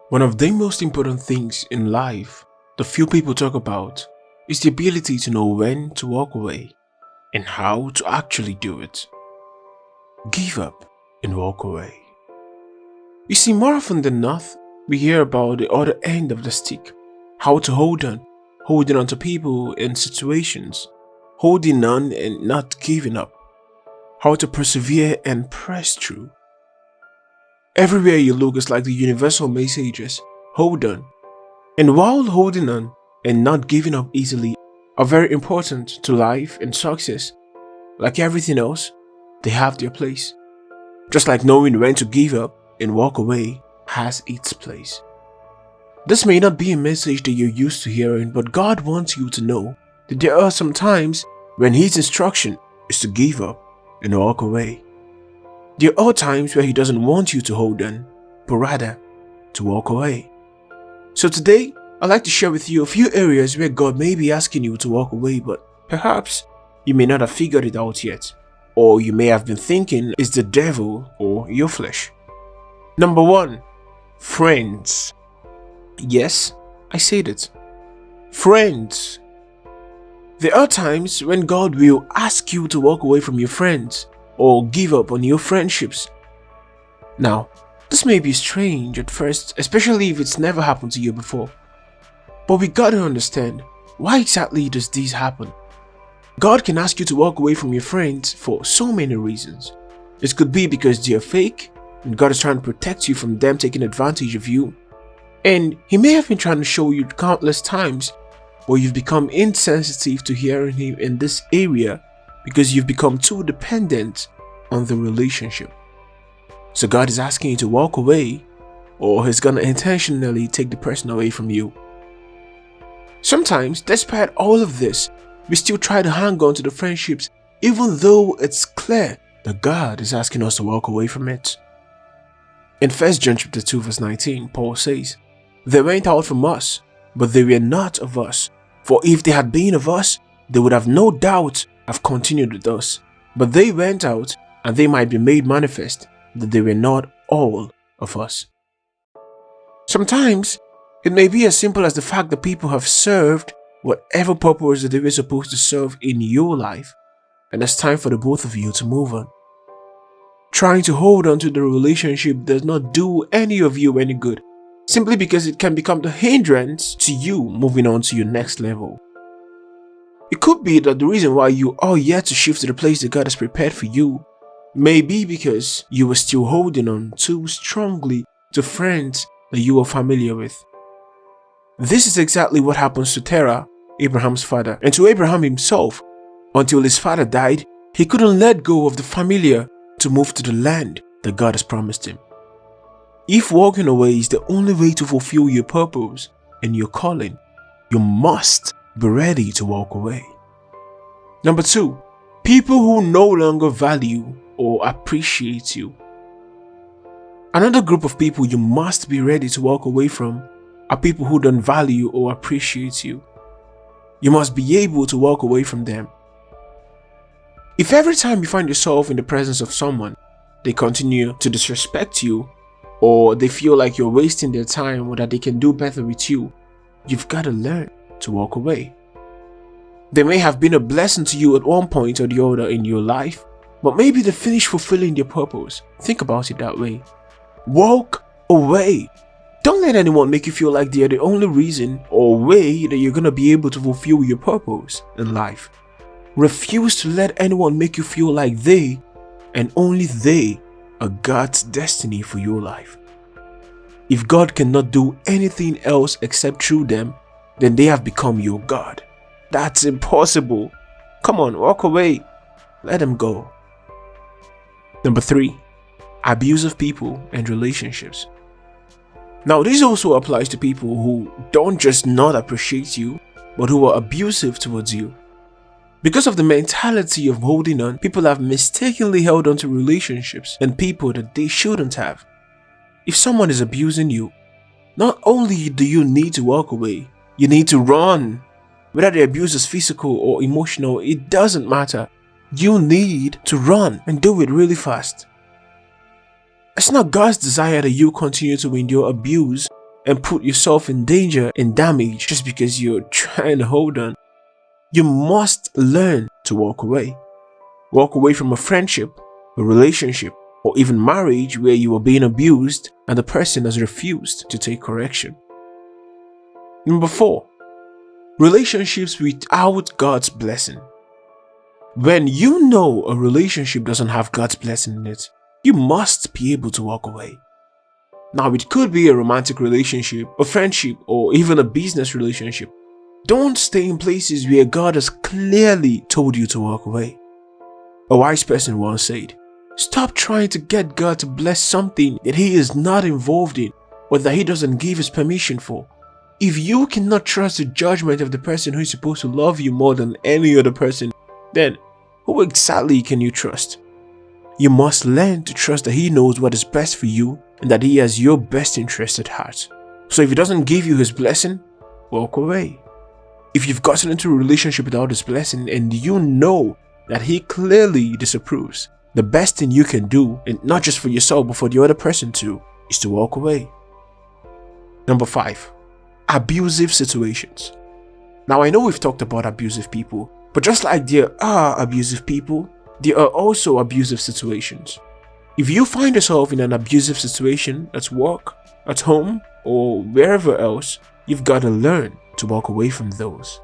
One of the most important things in life that few people talk about is the ability to know when to walk away and how to actually do it. Give up and walk away. You see, more often than not, we hear about the other end of the stick. How to holding on to people and situations, holding on and not giving up. How to persevere and press through. Everywhere you look is like the universal messages, hold on. And while holding on and not giving up easily are very important to life and success, like everything else, they have their place. Just like knowing when to give up and walk away has its place. This may not be a message that you're used to hearing, but God wants you to know that there are some times when His instruction is to give up and walk away. There are times where He doesn't want you to hold on, but rather to walk away. So today, I'd like to share with you a few areas where God may be asking you to walk away, but perhaps you may not have figured it out yet, or you may have been thinking it's the devil or your flesh. Number 1. Friends. Yes, I said it. Friends. There are times when God will ask you to walk away from your friends or give up on your friendships. Now, this may be strange at first, especially if it's never happened to you before. But we gotta understand, why exactly does this happen? God can ask you to walk away from your friends for so many reasons. It could be because they're fake, and God is trying to protect you from them taking advantage of you. And He may have been trying to show you countless times where you've become insensitive to hearing Him in this area because you've become too dependent on the relationship. So God is asking you to walk away, or He's gonna intentionally take the person away from you. Sometimes, despite all of this, we still try to hang on to the friendships even though it's clear that God is asking us to walk away from it. In 1 John chapter 2 verse 19, Paul says, "They went out from us, but they were not of us. For if they had been of us, they would have no doubt have continued with us. But they went out, and they might be made manifest that they were not all of us." Sometimes, it may be as simple as the fact that people have served whatever purpose that they were supposed to serve in your life, and it's time for the both of you to move on. Trying to hold on to the relationship does not do any of you any good, simply because it can become the hindrance to you moving on to your next level. It could be that the reason why you are yet to shift to the place that God has prepared for you may be because you were still holding on too strongly to friends that you are familiar with. This is exactly what happens to Terah, Abraham's father, and to Abraham himself. Until his father died, he couldn't let go of the familiar to move to the land that God has promised him. If walking away is the only way to fulfill your purpose and your calling, you must be ready to walk away. Number 2, people who no longer value or appreciate you. Another group of people you must be ready to walk away from are people who don't value or appreciate you. You must be able to walk away from them. If every time you find yourself in the presence of someone, they continue to disrespect you, or they feel like you're wasting their time or that they can do better with you, you've got to learn to walk away. They may have been a blessing to you at one point or the other in your life, but maybe they finished fulfilling their purpose. Think about it that way. Walk away. Don't let anyone make you feel like they are the only reason or way that you're going to be able to fulfill your purpose in life. Refuse to let anyone make you feel like they, and only they, are God's destiny for your life. If God cannot do anything else except through them, then they have become your God. That's impossible. Come on, walk away. Let them go. Number 3, abusive people and relationships. Now, this also applies to people who don't just not appreciate you, but who are abusive towards you. Because of the mentality of holding on, people have mistakenly held on to relationships and people that they shouldn't have. If someone is abusing you, not only do you need to walk away, you need to run. Whether the abuse is physical or emotional, it doesn't matter. You need to run and do it really fast. It's not God's desire that you continue to endure abuse and put yourself in danger and damage just because you're trying to hold on. You must learn to walk away. Walk away from a friendship, a relationship, or even marriage where you are being abused and the person has refused to take correction. Number 4. Relationships without God's blessing. When you know a relationship doesn't have God's blessing in it, you must be able to walk away. Now, it could be a romantic relationship, a friendship, or even a business relationship. Don't stay in places where God has clearly told you to walk away. A wise person once said, "Stop trying to get God to bless something that He is not involved in or that He doesn't give His permission for." If you cannot trust the judgment of the person who is supposed to love you more than any other person, then who exactly can you trust? You must learn to trust that He knows what is best for you and that He has your best interest at heart. So if He doesn't give you His blessing, walk away. If you've gotten into a relationship without His blessing and you know that He clearly disapproves, the best thing you can do, and not just for yourself but for the other person too, is to walk away. Number 5. Abusive situations. Now, I know we've talked about abusive people, but just like there are abusive people, there are also abusive situations. If you find yourself in an abusive situation at work, at home, or wherever else, you've got to learn to walk away from those.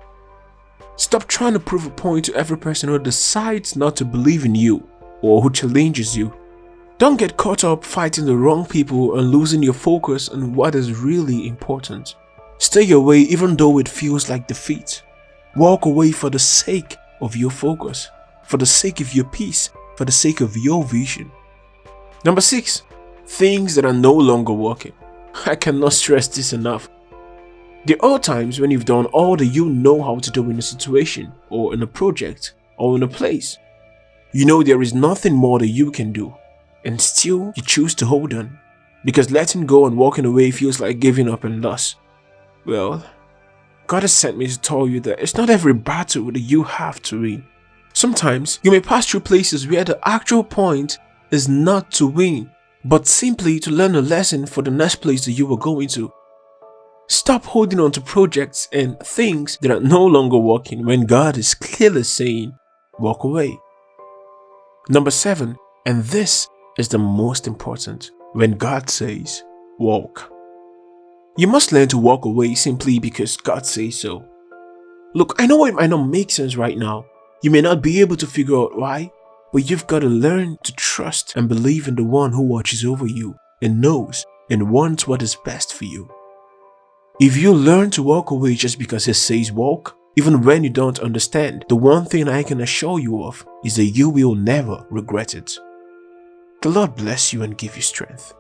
Stop trying to prove a point to every person who decides not to believe in you or who challenges you. Don't get caught up fighting the wrong people and losing your focus on what is really important. Stay away even though it feels like defeat. Walk away for the sake of your focus, for the sake of your peace, for the sake of your vision. Number 6. Things that are no longer working. I cannot stress this enough. There are times when you've done all that you know how to do in a situation, or in a project, or in a place. You know there is nothing more that you can do, and still you choose to hold on, because letting go and walking away feels like giving up and loss. Well, God has sent me to tell you that it's not every battle that you have to win. Sometimes you may pass through places where the actual point is not to win, but simply to learn a lesson for the next place that you are going to. Stop holding on to projects and things that are no longer working when God is clearly saying, walk away. Number 7, and this is the most important, when God says, walk. You must learn to walk away simply because God says so. Look, I know it might not make sense right now. You may not be able to figure out why, but you've got to learn to trust and believe in the one who watches over you and knows and wants what is best for you. If you learn to walk away just because He says walk, even when you don't understand, the one thing I can assure you of is that you will never regret it. The Lord bless you and give you strength.